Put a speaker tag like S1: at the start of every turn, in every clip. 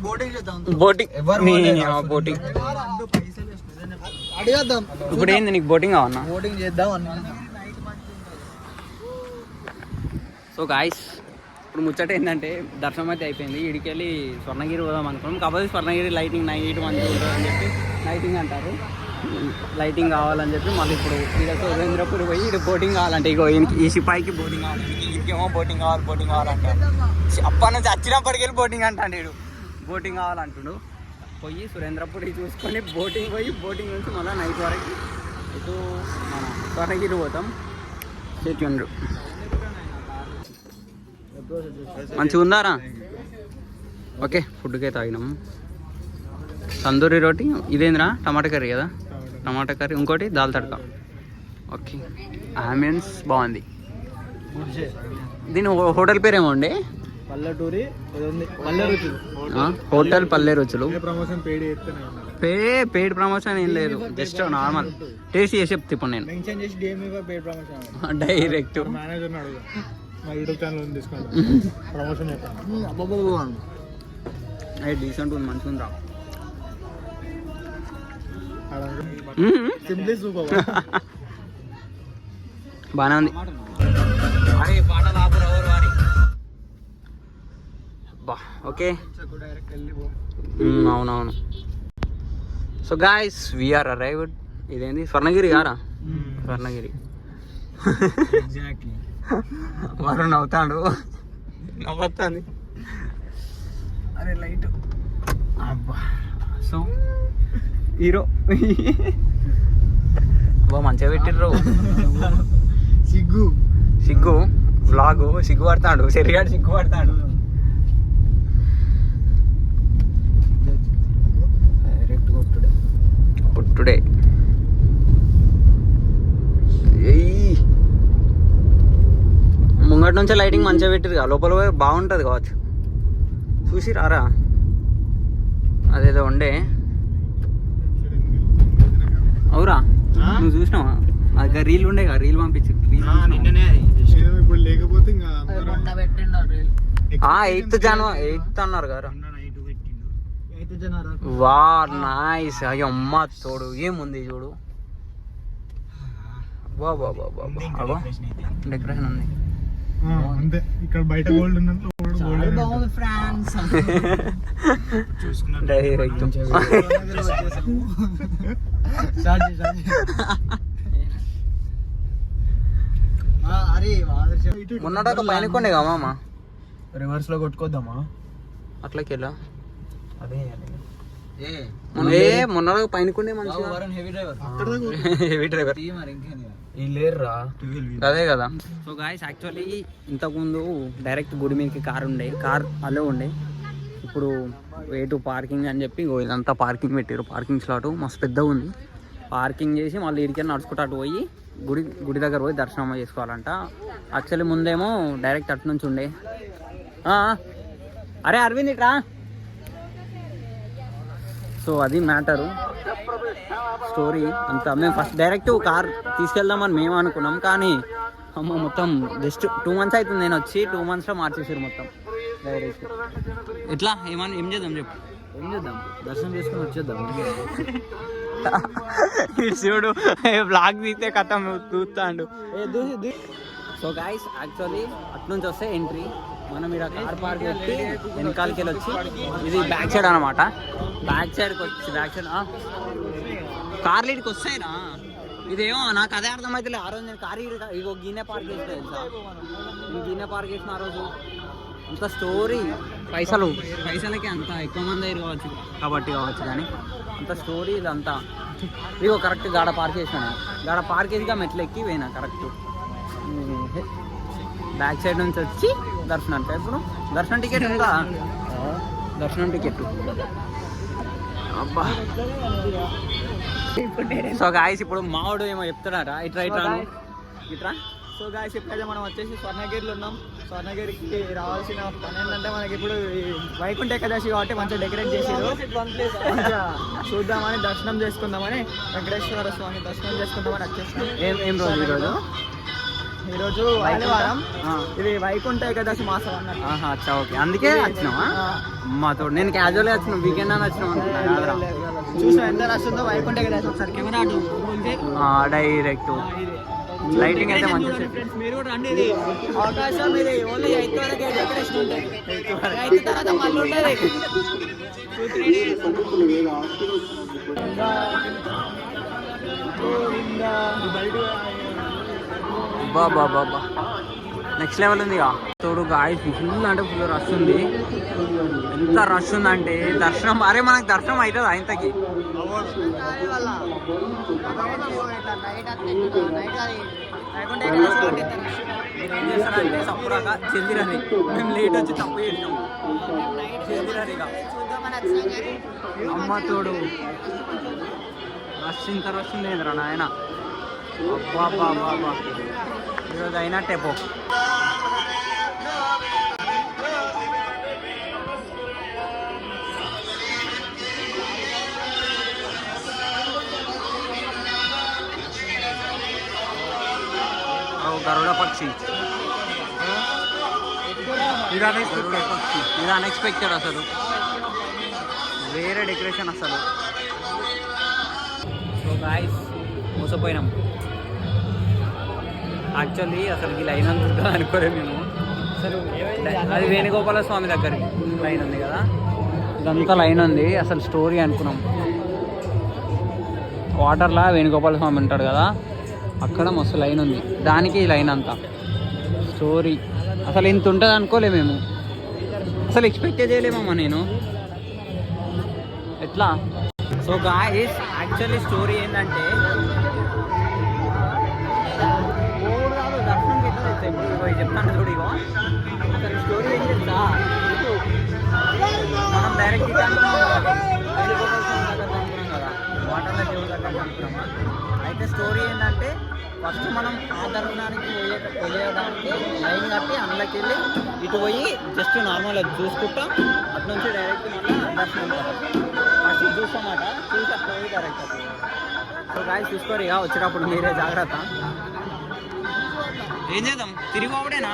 S1: Boating
S2: అడిగేద్దాం.
S1: ఇప్పుడు ఏంది నీకు బోటింగ్ కావన్నా?
S2: బోటింగ్ చేద్దాం అన్న.
S1: సో గాయ్స్ ఇప్పుడు ముచ్చట ఏంటంటే దర్శనం అయితే అయిపోయింది. ఇడికెళ్ళి స్వర్ణగిరి పోదాం అనుకున్నాం. కాకపోతే స్వర్ణగిరి లైటింగ్ నైట్ మంచిగా ఉంటుంది అని చెప్పి లైటింగ్ అంటారు. లైటింగ్ కావాలని చెప్పి మళ్ళీ ఇప్పుడు ఇక్కడ సురేంద్రపూర్ పోయి ఇక్కడ బోటింగ్ కావాలంటే ఇగో ఈ సిపాయికి బోటింగ్ కావాలి, ఇంకేమో బోటింగ్ కావాలంటాడు. అప్పటి నుంచి వచ్చినప్పటికి వెళ్ళి బోటింగ్ అంటాడు. వీడు బోటింగ్ కావాలంటుడు. పోయి సురేంద్రపూర్ చూసుకొని బోటింగ్ పోయి బోటింగ్ నుంచి మళ్ళీ నైట్ వరకు ఇటు మన స్వర్ణగిరి పోతాం. చేయండి మంచిగా ఉందారా? ఓకే ఫుడ్కే తాగినాము. తందూరి రోటీ, ఇదేంద్రా టమాటా కర్రీ కదా, టమాటా కర్రీ, ఇంకోటి దాల్ తడక. ఓకే ఆంబియన్స్ బాగుంది. దీని హోటల్ పేరు ఏమో అండి?
S2: పల్లెటూరి
S1: హోటల్ పల్లె రుచులు. పెయిడ్ ప్రమోషన్ ఏం లేదు, జస్ట్ నార్మల్ టేస్ట్ చేసి చెప్తే ఇప్పుడు నేను డైరెక్ట్ డీసెంట్ ఉంది, మంచిగా ఉందా? బాగానే ఉంది. ఓకే అవునవును. So guys we're arrived. ఇదేంటి స్వర్ణగిరి గారా? స్వర్ణగిరి. వరుణ్ నవ్వుతాడు, నవ్వుతుంది. అరే లైట్ అబ్బా. సో హీరో అబ్బా మంచిగా పెట్టిర్రు. సిగ్గు వ్లాగు సిగ్గుపడతాడు, సరిగాడు సిగ్గుపడతాడు. డైరెక్ట్ కొట్టుడే. ముంగటి నుంచే లైటింగ్ మంచిగా పెట్టిరు కదా, లోపల పోయి బాగుంటుంది కావచ్చు. చూసి రారా, అదేదో ఉండే. అవురా నువ్వు చూసినావా? అది రీల్ ఉండే కదా, రీల్ పంపించి. 8th January 8th అన్నారు కదా. వా నైస్. అయ్యో అమ్మ తోడు ఏముంది చూడు. వా బా బా బా డెకరేషన్ ఉంది.
S2: ఇక్కడ బయట గోల్డ్
S1: మొన్నట పైన కొండే కదా మామ,
S2: రివర్స్ లో కొట్టుకోద్దామా?
S1: అట్లకి వెళ్ళా.
S2: అదే
S1: మొన్న పైన కొండే మంచిగా. హెవీ డ్రైవర్ అదే కదా. సో గాయ్స్ యాక్చువల్లీ ఇంతకుముందు డైరెక్ట్ గుడి మీదకి కార్ అలో ఉండే. ఇప్పుడు వే టు పార్కింగ్ అని చెప్పి ఇదంతా పార్కింగ్ పెట్టారు. పార్కింగ్ స్లాట్ మస్తు పెద్దగా ఉంది. పార్కింగ్ చేసి మళ్ళీ ఇడికెళ్ళి నడుచుకుంటూ అటు పోయి గుడి దగ్గర పోయి దర్శనం చేసుకోవాలంట. యాక్చువల్లీ ముందేమో డైరెక్ట్ అటు నుంచి ఉండే. అరే అరవింద్ ఇట్రా. సో అది మ్యాటరు, స్టోరీ అంతా. మేము ఫస్ట్ డైరెక్ట్ కార్ తీసుకెళ్దామని మేము అనుకున్నాం, కానీ అమ్మ మొత్తం జస్ట్ 2 months అవుతుంది నేను వచ్చి. 2 monthsలో మార్చేసారు మొత్తం డైరెక్ట్. ఎట్లా ఏం చేద్దాం చెప్పు?
S2: ఏం చేద్దాం, దర్శనం చేసుకుని వచ్చేద్దాం.
S1: చూడు బ్లాగ్ తీస్తే కథ చూస్తాడు. సో గాయ్స్ యాక్చువల్లీ అట్నుంచి వస్తే ఎంట్రీ. మనం ఇక్కడ కార్ పార్క్ పెట్టి వెనకాలకి వెళ్ళి వచ్చి, ఇది బ్యాక్ సైడ్ అనమాట. బ్యాక్ సైడ్కి వచ్చి కార్లు ఇడికి వస్తాయినా. ఇదేమో నాకు అదే అర్థమైతే. ఆ రోజు నేను కార్ ఇగో గిన్నె పార్క్ చేసిన తెలుసా? గిన్నె పార్క్ చేసిన ఆ రోజు. అంత స్టోరీ, పైసలకి అంత ఎక్కువ మంది అయ్యారు కావచ్చు కాబట్టి కావచ్చు, కానీ అంత స్టోరీ ఇదంతా. ఇగో కరెక్ట్ గాడ పార్క్ చేసిన నేను. గాడ పార్క్ చేసిగా మెట్లు ఎక్కి పోయినా కరెక్ట్. బ్యాక్ సైడ్ నుంచి వచ్చి దర్శనానికి. ఇప్పుడు దర్శనం టికెట్ ఉందా? దర్శనం టికెట్ అబ్బా. సో గాయస్ ఇప్పుడు మావాడు ఏమో చెప్తాడట, ఇట్రా. సో గాయస్ ఇప్పుడైతే మనం వచ్చేసి స్వర్ణగిరిలో ఉన్నాం. స్వర్ణగిరికి రావాల్సిన పని ఏంటంటే మనకి ఇప్పుడు వైకుంఠ ఏకాదశి కాబట్టి మంచిగా డెకరేట్ చేసారు. మంచిగా చూద్దామని దర్శనం చేసుకుందామని, వెంకటేశ్వర స్వామి దర్శనం చేసుకుందామని వచ్చేసాం. ఏం రోజు ఈరోజు ఆదివారం. ఇది వైకుంఠ ఏకాదశి మాసం అన్నట్టు. ఓకే అందుకే వచ్చినావా? అమ్మతో నేను క్యాజువల్గా వచ్చిన వీకెండ్ అని వచ్చిన
S2: చూసిన ఎంత రాస్తుందో వైకుంఠ ఒకసారి కెమెరా
S1: డైరెక్ట్ లైటింగ్ అయితే మంచి
S2: ఫ్రెండ్స్ మీరు కూడా రండి. ఇది అవకాశం ఇది ఓన్లీ 8 వరకు డెకరేషన్ ఉంటుంది. 8 తర్వాత మళ్ళీ ఉంటుంది. 2-3 డేస్
S1: బాబా బాబా నెక్స్ట్ లెవెల్ ఉంది తోడు గాయస్ ఫుల్ అంటే ఫుల్ రష్ ఉంది. ఎంత రష్ ఉందంటే దర్శనం అరే మనకు దర్శనం అవుతుంది ఇంతకి ఏం చేస్తారంటే సప్పుడాక చెల్లిరని మేము లేట్ వచ్చి తప్పు చేసినాం చెల్లిరనిగా అమ్మ తోడు రష్ ఇంత రష్ ఉంది ఏంద్రా నాయన అబ్బా బాబా బాబా ఈరోజు అయినట్టే పో గరుడ పక్షి ఇది అన్ఎక్స్పెక్టెడ్ అసలు వేరే డెకరేషన్ అసలు. సో గాయ్స్ మోసపోయినాం యాక్చువల్లీ అసలు ఈ లైన్ అంత ఉంటుంది అనుకోలేదు మేము. అసలు అది వేణుగోపాల స్వామి దగ్గరికి లైన్ ఉంది కదా ఇదంతా లైన్ ఉంది అసలు స్టోరీ అనుకున్నాం. వాటర్లా వేణుగోపాల స్వామి ఉంటాడు కదా అక్కడ మస్తు లైన్ ఉంది దానికి ఈ లైన్ అంతా స్టోరీ అసలు ఇంత ఉంటుంది అనుకోలే మేము అసలు ఎక్స్పెక్ట్ చేయలేమమ్మా నేను ఎట్లా. సో గాయ్స్ యాక్చువల్లీ స్టోరీ ఏంటంటే చెప్తాను చూడు ఇగో అసలు స్టోరీ ఏం చెప్తా మనం డైరెక్ట్ కదా వాటర్లో దేవుడు దగ్గర అనుకున్నామా. అయితే స్టోరీ ఏంటంటే ఫస్ట్ మనం ఆ దర్శనానికి పోయేయడానికి లైన్ కట్టి అందులోకి వెళ్ళి ఇటు పోయి జస్ట్ నార్మల్గా చూసుకుంటా అటు నుంచి డైరెక్ట్ మళ్ళీ దర్శనం ఫస్ట్ చూస్తామాట చూసి అట్లా పోయి డైరెక్ట్. సో గాయస్ చూసుకోరు ఇక వచ్చేటప్పుడు మీరే జాగ్రత్త. ఏం చేద్దాం తిరిగి ఒకడేనా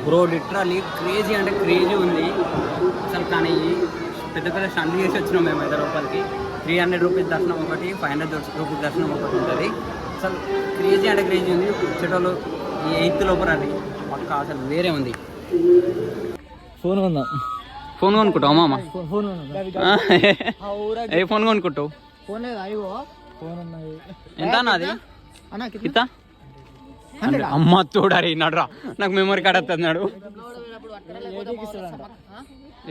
S1: బ్రో లిటరలీ క్రేజీ అంటే క్రేజీ ఉంది అసలు. కానీ పెద్ద పెద్ద స్టండ్ చేసి వచ్చినాం మేము అయితే లోపలికి. 300 రూపీస్ దర్శనం ఒకటి 500 రూపీస్ దర్శనం ఒకటి ఉంటుంది. అసలు క్రేజీ అంటే క్రేజీ ఉంది. వచ్చేటోళ్ళు ఈ 8th లోపల అది పక్క అసలు వేరే ఉంది.
S2: ఫోన్ కొందాం.
S1: ఫోన్ కొనుక్కుంటావు మామ?
S2: ఫోన్
S1: ఏ ఫోన్ కొనుక్కుంటావు?
S2: ఫోన్ ఉన్నది
S1: ఎంత అన్నది ఇత అమ్మ తోడారి నడరా నాకు మెమరీ కార్డ్ వస్తున్నాడు.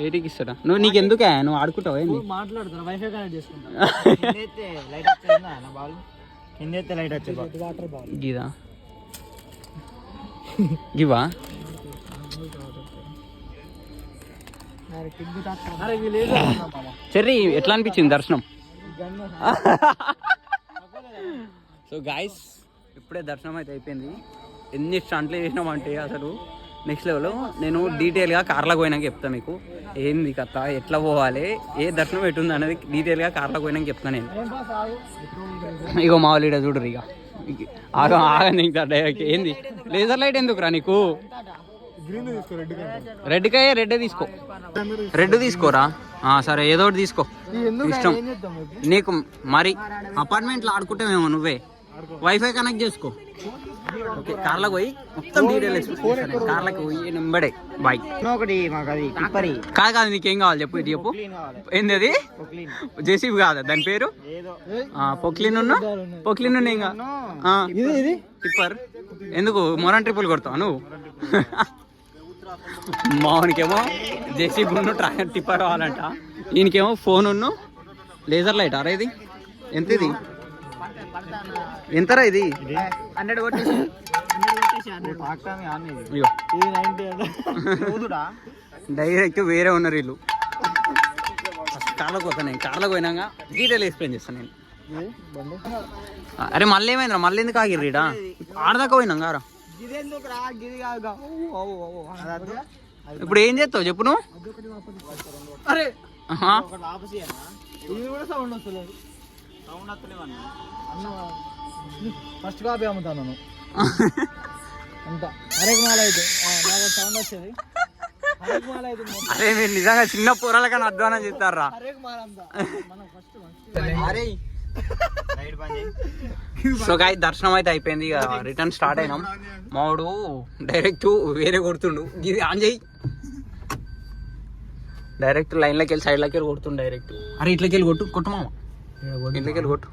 S1: 80కి ఇస్తాడా? నువ్వు నీకు ఎందుకే నువ్వు ఆడుకుంటావు ఏంది?
S2: మాట్లాడుతున్నా వైఫై కనెక్ట్ చేసుకుంటా.
S1: గీదా గివా చెర్రీ ఎట్లా అనిపించింది దర్శనం? సో గాయస్ ఇప్పుడే దర్శనం అయితే అయిపోయింది. ఎన్ని స్టంట్లు చేసినామంటే అసలు నెక్స్ట్ లెవెల్. నేను డీటెయిల్గా కార్లోకి పోయినాక చెప్తాను మీకు ఏంది కథ ఎట్లా పోవాలి ఏ దర్శనం ఎట్టుంది అనేది డీటెయిల్గా కార్లోకి పోయినాక చెప్తాను నేను. ఇగో మా వాళ్ళు ఇక్కడ చూడరు ఇక ఆగండి ఇంకా డైరెక్ట్ ఏంది లేజర్ లైట్ ఎందుకురా నీకు? రెడ్ కాయ రెడ్ తీసుకో. రెడ్ తీసుకోరా సరే ఏదో ఒకటి తీసుకో ఇష్టం నీకు. మరి అపార్ట్మెంట్లో ఆడుకుంటామేమో నువ్వే వైఫై కనెక్ట్ చేసుకో. ఓకే కార్లకు పోయి మొత్తం డీటెయిల్ ఎక్స్ప్లెయిన్ కార్లకు పోయి నింబడే బాయ్.
S2: ఒకటి మాకు అది టిప్పరి
S1: కాదు కాదు నీకేం కావాలి చెప్పు ఇది చెప్పు. ఏంది అది జేసీబీ కాదా దాని పేరు? పొక్లిన్ పొక్లిన్ ఇంకా టిప్పర్. ఎందుకు మొరన్ ట్రిపుల్ కొడతావు నువ్వు? మావనికేమో జేసీబీ ట్రాక్టర్ టిప్పర్ కావాలంట, ఈయనకేమో ఫోన్ లేజర్ లైట్. అరే ఇది ఎంత? ఇది ఎంతరా? ఇది
S2: 100
S1: డైరెక్ట్ వేరే ఉన్నారు వీళ్ళు. ఫస్ట్ కార్లోకి పోతాను, కార్లోకి పోయినాక డీటెయిల్ ఎక్స్ప్లెయిన్ చేస్తాను నేను. అరే మళ్ళీ ఏమైందిరా? మళ్ళీ ఎందుకు ఆగిర్రు ఈడ? ఆడదాకా పోయినాం కారా. ఇప్పుడు ఏం చేస్తావు చెప్పు నువ్వు?
S2: అరే ఫస్ట్ కాపీ అమ్ముతాను అంత అరేకు మాల అయితే సౌండ్ వచ్చేది.
S1: అరే మీరు నిజంగా చిన్న పూరాల కానీ అధ్వానం చేస్తారా? సో గాయ్ దర్శనం అయితే అయిపోయింది, ఇక రిటర్న్ స్టార్ట్ అయినాం. మావాడు డైరెక్ట్ వేరే కొడుతుండు, ఇది ఆన్ చేయి. డైరెక్ట్ లైన్లోకి వెళ్ళి సైడ్లోకి వెళ్ళి కొడుతుండు డైరెక్ట్. అరే ఇట్లకి వెళ్ళి కొట్టు మామ, ఇట్లకి వెళ్ళి కొట్టు.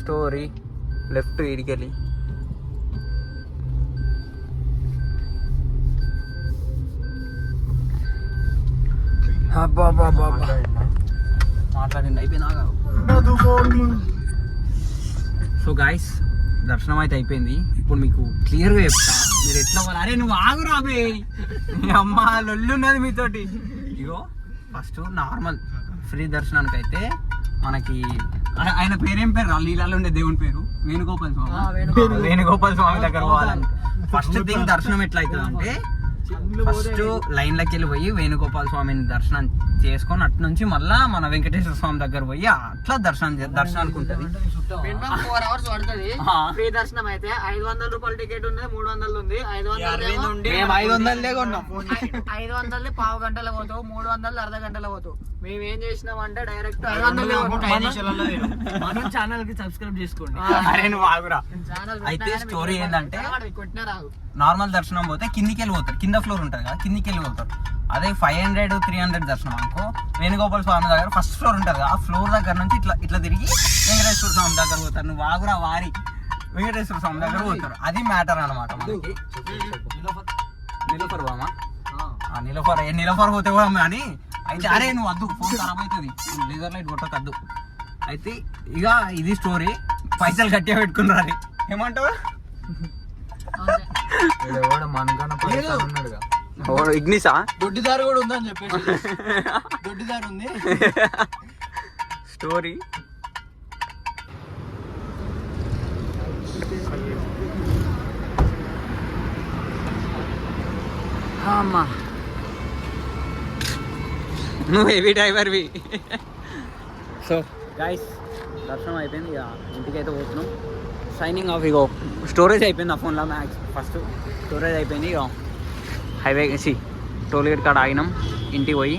S1: స్టోరీ లెఫ్ట్ ఇడికెళ్ళి మాట్లాడండి అయిపోయిందాగా. సో గాయస్ దర్శనం అయితే అయిపోయింది. ఇప్పుడు మీకు క్లియర్గా చెప్తా మీరు ఎట్లా. అరే నువ్వు ఆగురా బే, మీ అమ్మ లొల్లున్నది మీతోటి. ఇగో ఫస్ట్ నార్మల్ ఫ్రీ దర్శనానికి అయితే మనకి ఆయన పేరేం పేరు? లీలాలో ఉండే దేవుని పేరు వేణుగోపాల స్వామి. వేణుగోపాల స్వామి దగ్గర పోవాలంటే ఫస్ట్ థింగ్ దర్శనం ఎట్లా అవుతుంది అంటే, ఫస్ట్ లైన్లోకి వెళ్ళి పోయి వేణుగోపాల స్వామిని దర్శనం చేసుకొని అటు నుంచి మళ్ళా మన వెంకటేశ్వర స్వామి దగ్గర పోయి అట్లా దర్శనానికి ఉంటుంది.
S2: 4 hours పడుతుంది. ఫ్రీ దర్శనం అయితే 500 రూపాయల టికెట్ ఉంది, 300 ఉంది. 500 పావు గంటలో పోతావు, 300 అర్ధ గంటలో పోతావు. మేము ఏం చేసినాం అంటే డైరెక్ట్ 500 మనం ఛానల్ కి సబ్స్క్రైబ్ చేసుకోండి.
S1: అరే నువ్వు ఆగురా. అయితే స్టోరీ ఏంటంటే నార్మల్ దర్శనం పోతే కిందికి వెళ్ళి పోతారు, కింద ఫ్లోర్ ఉంటుంది కదా, కిందికి వెళ్ళి పోతారు. అదే 500, 300 దర్శనం అనుకో వేణుగోపాల స్వామి దగ్గర ఫస్ట్ ఫ్లోర్ ఉంటుంది కదా, ఆ ఫ్లోర్ దగ్గర నుంచి ఇట్లా తిరిగి వెంకటేశ్వర స్వామి దగ్గర పోతారు. నువ్వు ఆగురా వారి వెంకటేశ్వర స్వామి దగ్గర పోతారు. అది మ్యాటర్ అనమాట. నిలఫర్ బామా నిలఫర్ పోతే కూడా అని అయితే. అరే నువ్వు వద్దు, ఫోన్ ఖరాబ్ అవుతుంది, లేజర్ లైట్ కొట్టకద్దు. అయితే ఇక ఇది స్టోరీ. పైసలు గట్టిగా పెట్టుకున్నారు. అది ఏమంటావా? ఇగ్నిసా
S2: దొడ్డిదారు కూడా ఉందని చెప్పేసి దొడ్డిదారు ఉంది
S1: స్టోరీ. అమ్మా నువ్వు హెవీ డ్రైవర్వి. సో గైస్ దర్శనం అయిపోయింది, ఇక ఇంటికైతే పోతున్నాం. Signing off. ఇగో స్టోరేజ్ అయిపోయింది ఆ ఫోన్లో, మ్యాక్స్ ఫస్ట్ స్టోరేజ్ అయిపోయింది. ఇక హైవే టోల్ గేట్ కాడ ఆగినాం. ఇంటికి పోయి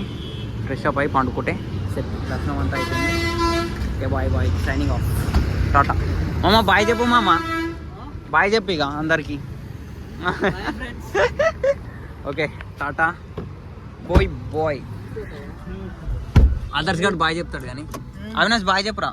S1: ఫ్రెష్ అప్ అయి పండుకుంటే సెట్. దర్శనం అంతా అయిపోయింది. Okay bye signing off. Tata మామ. బాయ్ చెప్పు మామ, బాయ్ చెప్పు ఇక అందరికి. Okay Tata bye. ఆదర్శ్ గారు బాయ్ చెప్తాడు కానీ అవినాష్ బాయ్ చెప్పురా.